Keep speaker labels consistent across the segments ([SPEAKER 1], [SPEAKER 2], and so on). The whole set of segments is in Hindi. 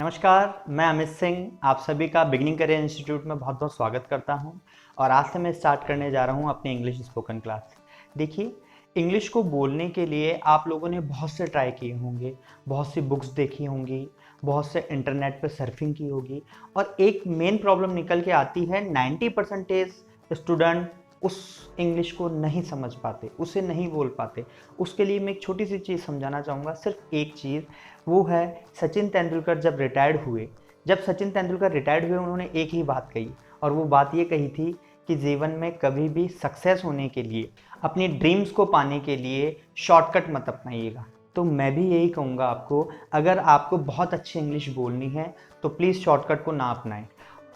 [SPEAKER 1] नमस्कार, मैं अमित सिंह आप सभी का बिगिनिंग करियर इंस्टीट्यूट में बहुत बहुत स्वागत करता हूं और आज से मैं स्टार्ट करने जा रहा हूं अपनी इंग्लिश स्पोकन क्लास। देखिए, इंग्लिश को बोलने के लिए आप लोगों ने बहुत से ट्राई किए होंगे, बहुत सी बुक्स देखी होंगी, बहुत से इंटरनेट पर सर्फिंग की होगी और एक मेन प्रॉब्लम निकल के आती है 90% स्टूडेंट उस इंग्लिश को नहीं समझ पाते, उसे नहीं बोल पाते। उसके लिए मैं एक छोटी सी चीज़ समझाना चाहूँगा, सिर्फ एक चीज़, वो है सचिन तेंदुलकर जब सचिन तेंदुलकर रिटायर्ड हुए उन्होंने एक ही बात कही और वो बात ये कही थी कि जीवन में कभी भी सक्सेस होने के लिए, अपनी ड्रीम्स को पाने के लिए शॉर्टकट मत अपनाइएगा। तो मैं भी यही कहूँगा आपको, अगर आपको बहुत अच्छी इंग्लिश बोलनी है तो प्लीज़ शॉर्टकट को ना अपनाएं।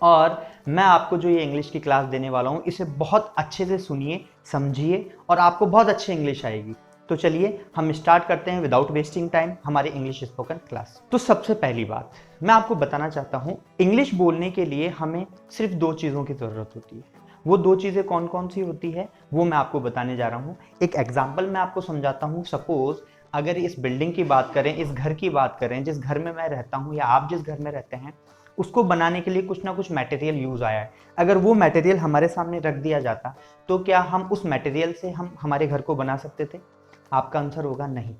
[SPEAKER 1] और मैं आपको जो ये इंग्लिश की क्लास देने वाला हूँ इसे बहुत अच्छे से सुनिए, समझिए और आपको बहुत अच्छी इंग्लिश आएगी। तो चलिए हम स्टार्ट करते हैं विदाउट वेस्टिंग टाइम हमारी इंग्लिश स्पोकन क्लास। तो सबसे पहली बात मैं आपको बताना चाहता हूँ, इंग्लिश बोलने के लिए हमें सिर्फ दो चीज़ों की ज़रूरत होती है। वो दो चीज़ें कौन कौन सी होती है वो मैं आपको बताने जा रहा हूँ। एक एग्जाम्पल मैं आपको समझाता हूँ। सपोज अगर इस बिल्डिंग की बात करें, इस घर की बात करें, जिस घर में मैं रहता हूँ या आप जिस घर में रहते हैं, उसको बनाने के लिए कुछ ना कुछ मटेरियल यूज़ आया है। अगर वो मटेरियल हमारे सामने रख दिया जाता तो क्या हम उस मटेरियल से हम हमारे घर को बना सकते थे? आपका आंसर होगा नहीं,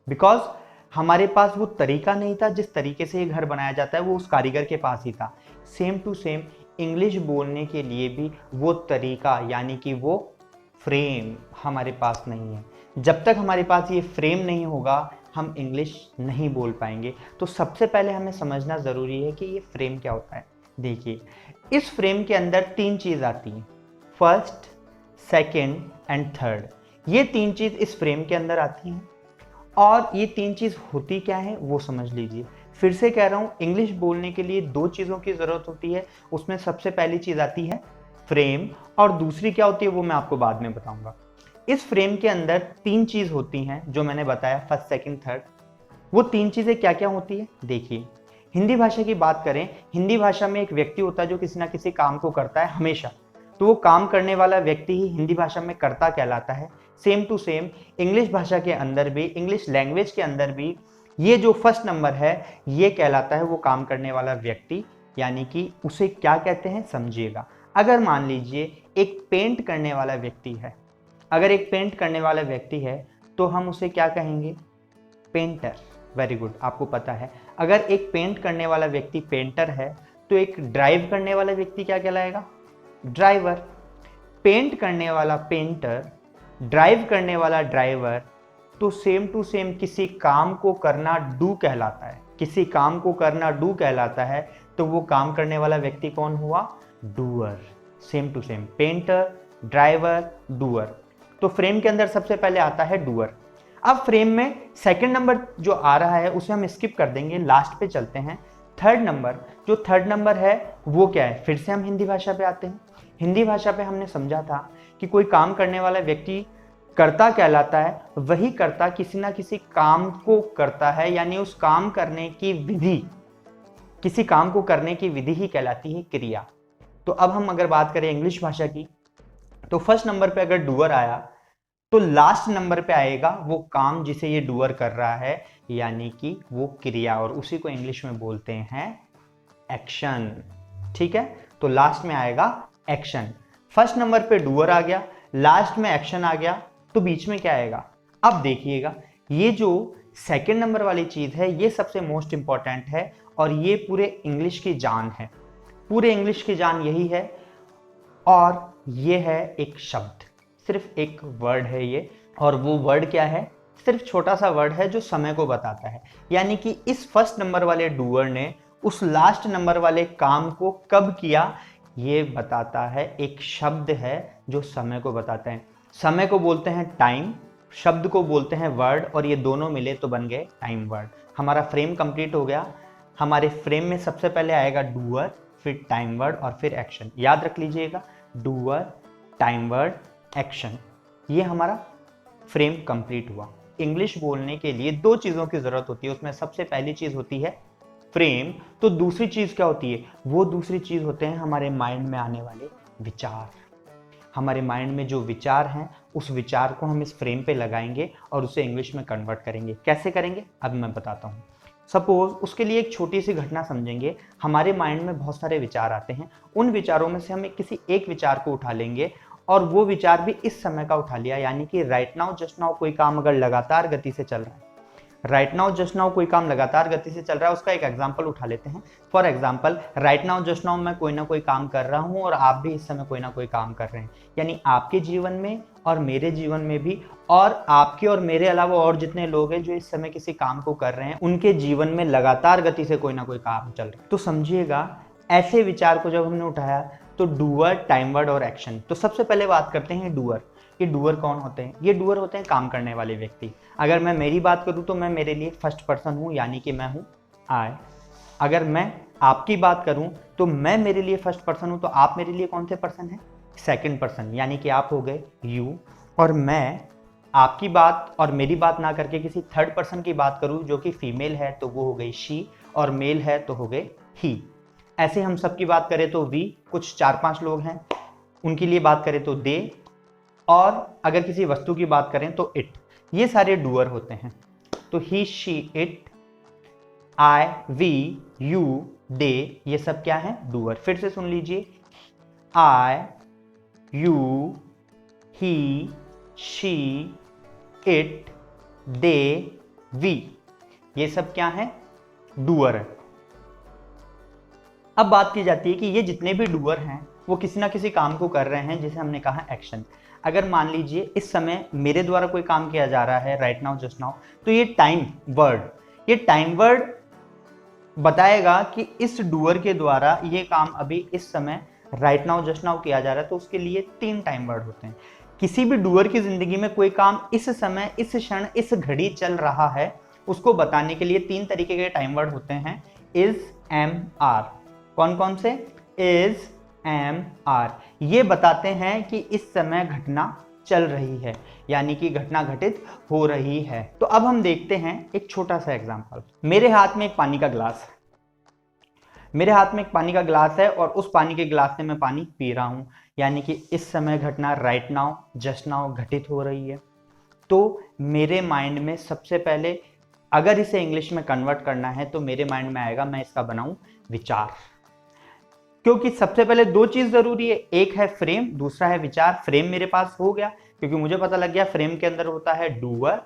[SPEAKER 1] बिकॉज हमारे पास वो तरीका नहीं था। जिस तरीके से ये घर बनाया जाता है वो उस कारीगर के पास ही था। सेम टू सेम इंग्लिश बोलने के लिए भी वो तरीका यानी कि वो फ्रेम हमारे पास नहीं है। जब तक हमारे पास ये फ्रेम नहीं होगा हम इंग्लिश नहीं बोल पाएंगे। तो सबसे पहले हमें समझना ज़रूरी है कि ये फ्रेम क्या होता है। देखिए, इस फ्रेम के अंदर तीन चीज़ आती हैं, फर्स्ट, सेकेंड एंड थर्ड। ये तीन चीज़ इस फ्रेम के अंदर आती हैं और ये तीन चीज़ होती क्या है वो समझ लीजिए। फिर से कह रहा हूँ, इंग्लिश बोलने के लिए दो चीज़ों की ज़रूरत होती है। उसमें सबसे पहली चीज़ आती है फ्रेम और दूसरी क्या होती है वो मैं आपको बाद में बताऊंगा। इस फ्रेम के अंदर तीन चीज़ होती हैं जो मैंने बताया, फर्स्ट, सेकंड, थर्ड। वो तीन चीज़ें क्या क्या होती है देखिए। हिंदी भाषा की बात करें, हिंदी भाषा में एक व्यक्ति होता है जो किसी ना किसी काम को करता है हमेशा, तो वो काम करने वाला व्यक्ति ही हिंदी भाषा में कर्ता कहलाता है। सेम टू सेम इंग्लिश भाषा के अंदर भी, इंग्लिश लैंग्वेज के अंदर भी ये जो फर्स्ट नंबर है ये कहलाता है वो काम करने वाला व्यक्ति, यानी कि उसे क्या कहते हैं समझिएगा। अगर मान लीजिए एक पेंट करने वाला व्यक्ति है, अगर एक पेंट करने वाला व्यक्ति है तो हम उसे क्या कहेंगे? पेंटर। वेरी गुड, आपको पता है। अगर एक पेंट करने वाला व्यक्ति पेंटर है तो एक ड्राइव करने वाला व्यक्ति क्या कहलाएगा? ड्राइवर। पेंट करने वाला पेंटर, ड्राइव करने वाला ड्राइवर। तो सेम टू सेम किसी काम को करना डू कहलाता है। किसी काम को करना डू कहलाता है तो वो काम करने वाला व्यक्ति कौन हुआ? Doer. Same to same painter, driver, doer. तो फ्रेम के अंदर सबसे पहले आता है डूअर। अब फ्रेम में सेकंड नंबर जो आ रहा है उसे हम स्किप कर देंगे, लास्ट पे चलते हैं। थर्ड नंबर, जो थर्ड नंबर है वो क्या है? फिर से हम हिंदी भाषा पे आते हैं। हिंदी भाषा पे हमने समझा था कि कोई काम करने वाला व्यक्ति कर्ता कहलाता है। वही कर्ता किसी ना किसी काम को करता है, यानी उस काम करने की विधि, किसी काम को करने की विधि ही कहलाती है क्रिया। तो अब हम अगर बात करें इंग्लिश भाषा की, तो फर्स्ट नंबर पे अगर डूअर आया तो लास्ट नंबर पे आएगा वो काम जिसे ये डूअर कर रहा है, यानी कि वो क्रिया, और उसी को इंग्लिश में बोलते हैं एक्शन। ठीक है, तो लास्ट में आएगा एक्शन। फर्स्ट नंबर पे डूअर आ गया, लास्ट में एक्शन आ गया, तो बीच में क्या आएगा? अब देखिएगा, ये जो सेकंड नंबर वाली चीज है ये सबसे मोस्ट इंपॉर्टेंट है और ये पूरे इंग्लिश की जान है। पूरे इंग्लिश की जान यही है और ये है एक शब्द, सिर्फ एक वर्ड है ये। और वो वर्ड क्या है? सिर्फ छोटा सा वर्ड है जो समय को बताता है। यानी कि इस फर्स्ट नंबर वाले डूअर ने उस लास्ट नंबर वाले काम को कब किया ये बताता है। एक शब्द है जो समय को बताता है। समय को बोलते हैं टाइम, शब्द को बोलते हैं वर्ड, और ये दोनों मिले तो बन गए टाइम वर्ड। हमारा फ्रेम कंप्लीट हो गया। हमारे फ्रेम में सबसे पहले आएगा डूअर, फिर टाइम वर्ड और फिर एक्शन। याद रख लीजिएगा, डूअर, टाइम वर्ड, एक्शन। ये हमारा फ्रेम कंप्लीट हुआ। इंग्लिश बोलने के लिए दो चीज़ों की ज़रूरत होती है, उसमें सबसे पहली चीज़ होती है फ्रेम। तो दूसरी चीज़ क्या होती है? वो दूसरी चीज़ होते हैं हमारे माइंड में आने वाले विचार। हमारे माइंड में जो विचार हैं उस विचार को हम इस फ्रेम पे लगाएंगे और उसे इंग्लिश में कन्वर्ट करेंगे। कैसे करेंगे अब मैं बताता हूँ। सपोज उसके लिए एक छोटी सी घटना समझेंगे, हमारे माइंड में बहुत सारे विचार आते हैं, उन विचारों में से हम किसी एक विचार को उठा लेंगे और वो विचार भी इस समय का उठा लिया, यानी कि राइट नाउ जस्ट नाउ कोई काम अगर लगातार गति से चल रहा है, राइट नाउ जस्ट नाउ कोई काम लगातार गति से चल रहा है, उसका एक एग्जांपल उठा लेते हैं। For example right now just now मैं कोई ना कोई काम कर रहा हूं और आप भी इस समय कोई ना कोई काम कर रहे हैं, यानी आपके जीवन में और मेरे जीवन में भी, और आपके और मेरे अलावा और जितने लोग हैं जो इस समय किसी काम को कर रहे हैं, उनके जीवन में लगातार गति से कोई ना कोई काम चल रहा है। तो समझिएगा, ऐसे विचार को जब हमने उठाया तो डूअर, टाइम वर्ड और एक्शन। तो सबसे पहले बात करते हैं डूअर। ये डूअर कौन होते हैं? ये डूअर होते हैं काम करने वाले व्यक्ति। अगर मैं मेरी बात करूं तो मैं मेरे लिए फर्स्ट पर्सन हूं, यानी कि मैं हूं आई। अगर मैं आपकी बात करूं तो मैं मेरे लिए फर्स्ट पर्सन हूं, तो आप मेरे लिए कौन से पर्सन हैं? सेकंड पर्सन, यानी कि आप हो गए यू। और मैं आपकी बात और मेरी बात ना करके किसी थर्ड पर्सन की बात करूं जो कि फीमेल है तो वो हो गई शी, और मेल है तो हो गए ही। ऐसे हम सब की बात करें तो वी, कुछ 4-5 लोग हैं उनके लिए बात करें तो दे, और अगर किसी वस्तु की बात करें तो इट। ये सारे डूअर होते हैं। तो he, she, it, I, we, you, they, ये सब क्या है? डूअर। फिर से सुन लीजिए, I, you, he, she, it, they, we, ये सब क्या है? डूअर है। अब बात की जाती है कि ये जितने भी डूअर हैं वो किसी ना किसी काम को कर रहे हैं जिसे हमने कहा एक्शन। अगर मान लीजिए इस समय मेरे द्वारा कोई काम किया जा रहा है राइट नाउ जस्ट नाउ, तो ये टाइम वर्ड बताएगा कि इस डूअर के द्वारा ये काम अभी इस समय राइट नाउ जस्ट नाउ किया जा रहा है। तो उसके लिए 3 टाइम वर्ड होते हैं। किसी भी डूअर की जिंदगी में कोई काम इस समय, इस क्षण, इस घड़ी चल रहा है, उसको बताने के लिए 3 तरीके के टाइम वर्ड होते हैं। Is, am, are. कौन कौन से? Is, am, are. ये बताते हैं कि इस समय घटना चल रही है, यानी कि घटना घटित हो रही है। तो अब हम देखते हैं एक छोटा सा एग्जांपल। मेरे हाथ में एक पानी का ग्लास है, मेरे हाथ में एक पानी का ग्लास है और उस पानी के ग्लास से मैं पानी पी रहा हूं, यानी कि इस समय घटना राइट नाउ जस्ट नाउ घटित हो रही है। तो मेरे माइंड में सबसे पहले, अगर इसे इंग्लिश में कन्वर्ट करना है तो मेरे माइंड में आएगा, मैं इसका बनाऊं विचार। क्योंकि सबसे पहले 2 चीज जरूरी है, एक है फ्रेम, दूसरा है विचार। फ्रेम मेरे पास हो गया क्योंकि मुझे पता लग गया फ्रेम के अंदर होता है डूअर,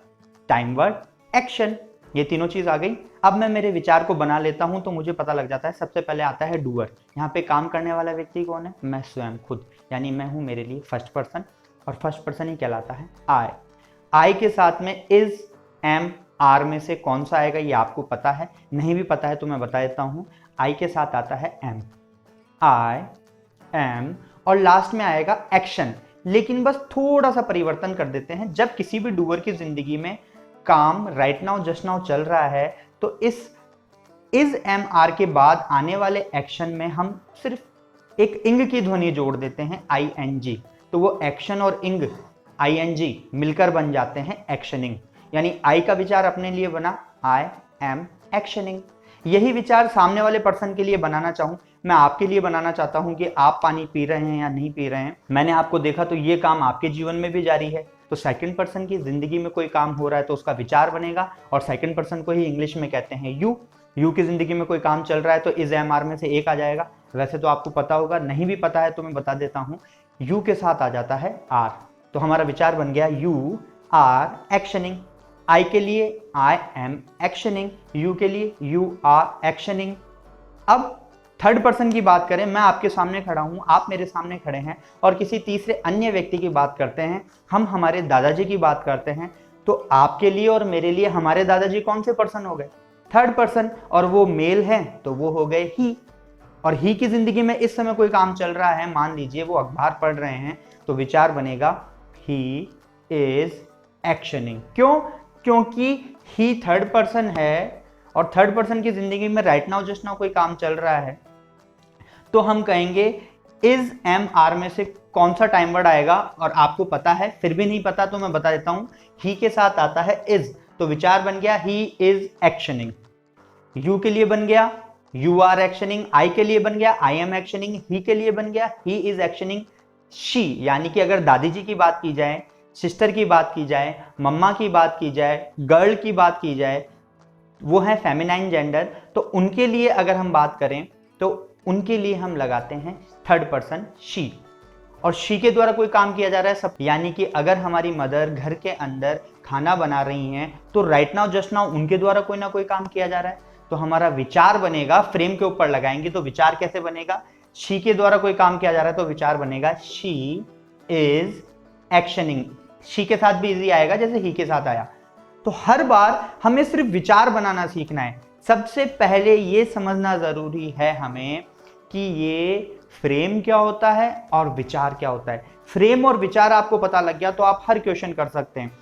[SPEAKER 1] टाइम वर्ड, एक्शन। ये तीनों चीज आ गई। अब मैं मेरे विचार को बना लेता हूं तो मुझे पता लग जाता है, सबसे पहले आता है डूअर। यहाँ पे काम करने वाला व्यक्ति कौन है? मैं स्वयं, खुद, यानी मैं हूं मेरे लिए फर्स्ट पर्सन, और फर्स्ट पर्सन ही कहलाता है आई। आई के साथ में इज, एम, आर में से कौन सा आएगा ये आपको पता है, नहीं भी पता है तो मैं बता देता हूं। आई के साथ आता है एम, आई, एम, और लास्ट में आएगा एक्शन। लेकिन बस थोड़ा सा परिवर्तन कर देते हैं। जब किसी भी डूअर की जिंदगी में काम राइट नाउ जस्ट नाउ चल रहा है तो इस इज, एम, आर के बाद आने वाले एक्शन में हम सिर्फ एक इंग की ध्वनि जोड़ देते हैं, आई एन जी। तो वो एक्शन और इंग, आई एन जी, मिलकर बन जाते हैं एक्शनिंग। यानी आई का विचार अपने लिए बना, आई एम एक्शनिंग। यही विचार सामने वाले पर्सन के लिए बनाना चाहूं, मैं आपके लिए बनाना चाहता हूं कि आप पानी पी रहे हैं या नहीं पी रहे हैं। मैंने आपको देखा तो ये काम आपके जीवन में भी जारी है। तो सेकंड पर्सन की जिंदगी में कोई काम हो रहा है तो उसका विचार बनेगा, और सेकंड पर्सन को ही इंग्लिश में कहते हैं यू। यू की जिंदगी में कोई काम चल रहा है तो इज, एम, आर में से एक आ जाएगा। वैसे तो आपको पता होगा, नहीं भी पता है तो मैं बता देता हूं, यू के साथ आ जाता है आर। तो हमारा विचार बन गया यू आर एक्शनिंग। आई के लिए आई एम एक्शनिंग, यू के लिए यू आर एक्शनिंग। अब थर्ड पर्सन की बात करें, मैं आपके सामने खड़ा हूं, आप मेरे सामने खड़े हैं, और किसी तीसरे अन्य व्यक्ति की बात करते हैं, हम हमारे दादाजी की बात करते हैं, तो आपके लिए और मेरे लिए हमारे दादाजी कौन से पर्सन हो गए? Third person. और वो मेल है तो वो हो गए ही। और ही की जिंदगी में इस समय कोई काम चल रहा है, मान लीजिए वो अखबार पढ़ रहे हैं, तो विचार बनेगा ही इज एक्शनिंग। क्यों? क्योंकि ही थर्ड पर्सन है और थर्ड पर्सन की जिंदगी में राइट नाउ जस्ट नाउ कोई काम चल रहा है, तो हम कहेंगे इज, एम, आर में से कौन सा टाइम वर्ड आएगा। और आपको पता है, फिर भी नहीं पता तो मैं बता देता हूं, ही के साथ आता है इज। तो विचार बन गया ही इज एक्शनिंग। यू के लिए बन गया यू आर एक्शनिंग, आई के लिए बन गया आई एम एक्शनिंग, ही के लिए बन गया ही इज एक्शनिंग। शी, यानी कि अगर दादी जी की बात की जाए, सिस्टर की बात की जाए, मम्मा की बात की जाए, गर्ल की बात की जाए, वो है फेमिनाइन जेंडर, तो उनके लिए अगर हम बात करें तो उनके लिए हम लगाते हैं थर्ड पर्सन शी। और शी के द्वारा कोई काम किया जा रहा है सब, यानी कि अगर हमारी मदर घर के अंदर खाना बना रही हैं तो राइट नाउ जस्ट नाउ उनके द्वारा कोई ना कोई काम किया जा रहा है। तो हमारा विचार बनेगा, फ्रेम के ऊपर लगाएंगे तो विचार कैसे बनेगा, शी के द्वारा कोई काम किया जा रहा है तो विचार बनेगा शी इज एक्शनिंग। शी के साथ भी इजी आएगा जैसे ही के साथ आया। तो हर बार हमें सिर्फ विचार बनाना सीखना है। सबसे पहले ये समझना जरूरी है हमें कि ये फ्रेम क्या होता है और विचार क्या होता है। फ्रेम और विचार आपको पता लग गया तो आप हर क्वेश्चन कर सकते हैं।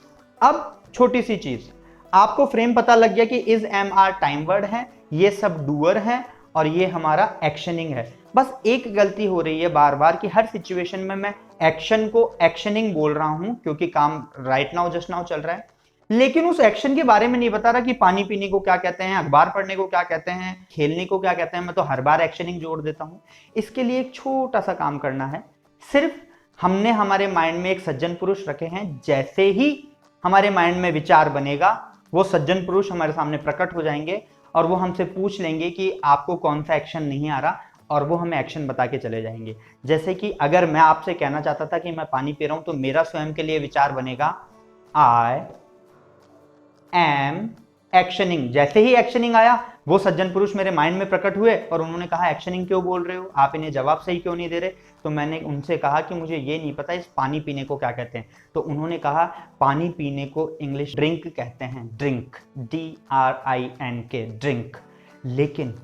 [SPEAKER 1] अब छोटी सी चीज, आपको फ्रेम पता लग गया कि is am are time word है, ये सब डूअर है और ये हमारा एक्शनिंग है। बस एक गलती हो रही है बार बार कि हर सिचुएशन में मैं एक्शन को एक्शनिंग बोल रहा हूं क्योंकि काम राइट नाउ जस्ट नाउ चल रहा है, लेकिन उस एक्शन के बारे में नहीं बता रहा कि पानी पीने को क्या कहते हैं, अखबार पढ़ने को क्या कहते हैं, खेलने को क्या कहते हैं। मैं तो हर बार एक्शनिंग जोड़ देता हूं। इसके लिए एक छोटा सा काम करना है। सिर्फ हमने हमारे माइंड में एक सज्जन पुरुष रखे हैं, जैसे ही हमारे माइंड में विचार बनेगा वो सज्जन पुरुष हमारे सामने प्रकट हो जाएंगे और वो हमसे पूछ लेंगे कि आपको कौन सा एक्शन नहीं आ रहा, और वो हमें एक्शन बता के चले जाएंगे। जैसे कि अगर मैं आपसे कहना चाहता था कि मैं पानी पी रहा हूं तो मेरा स्वयं के लिए विचार बनेगा आई एम एक्शनिंग। जैसे ही एक्शनिंग आया वो सज्जन पुरुष मेरे माइंड में प्रकट हुए और उन्होंने कहा एक्शनिंग क्यों बोल रहे हो, आप इन्हें जवाब सही क्यों नहीं दे रहे। तो मैंने उनसे कहा कि मुझे ये नहीं पता इस पानी पीने को क्या कहते हैं। तो उन्होंने कहा पानी पीने को इंग्लिश ड्रिंक कहते हैं, ड्रिंक, DRINK, ड्रिंक। लेकिन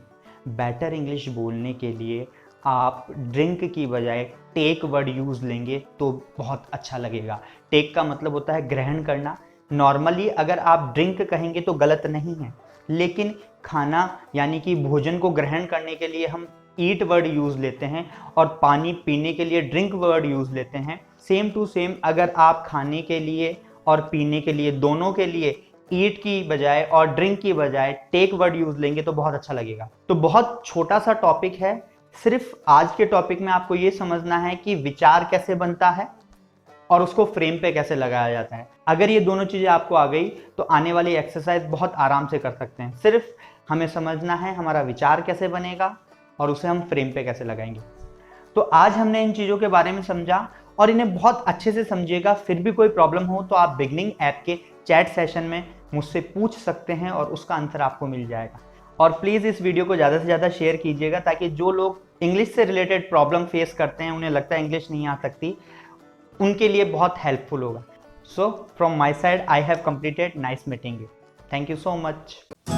[SPEAKER 1] बेटर इंग्लिश बोलने के लिए आप ड्रिंक की बजाय टेक वर्ड यूज लेंगे तो बहुत अच्छा लगेगा। टेक का मतलब होता है ग्रहण करना। नॉर्मली अगर आप ड्रिंक कहेंगे तो गलत नहीं है, लेकिन खाना यानी कि भोजन को ग्रहण करने के लिए हम ईट वर्ड यूज लेते हैं और पानी पीने के लिए ड्रिंक वर्ड यूज लेते हैं। सेम टू सेम अगर आप खाने के लिए और पीने के लिए दोनों के लिए ईट की बजाय और ड्रिंक की बजाय टेक वर्ड यूज लेंगे तो बहुत अच्छा लगेगा। तो बहुत छोटा सा टॉपिक है, सिर्फ आज के टॉपिक में आपको ये समझना है कि विचार कैसे बनता है और उसको फ्रेम पे कैसे लगाया जाता है। अगर ये दोनों चीजें आपको आ गई तो आने वाली एक्सरसाइज बहुत आराम से कर सकते हैं। सिर्फ हमें समझना है हमारा विचार कैसे बनेगा और उसे हम फ्रेम पे कैसे लगाएंगे। तो आज हमने इन चीजों के बारे में समझा और इन्हें बहुत अच्छे से समझिएगा। फिर भी कोई प्रॉब्लम हो तो आप बिगनिंग ऐप के चैट सेशन में मुझसे पूछ सकते हैं और उसका आंसर आपको मिल जाएगा। और प्लीज़ इस वीडियो को ज़्यादा से ज़्यादा शेयर कीजिएगा ताकि जो लोग इंग्लिश से रिलेटेड प्रॉब्लम फेस करते हैं, उन्हें लगता है इंग्लिश नहीं आ सकती, उनके लिए बहुत हेल्पफुल होगा। So from my side I have completed. Nice meeting you. Thank you so much.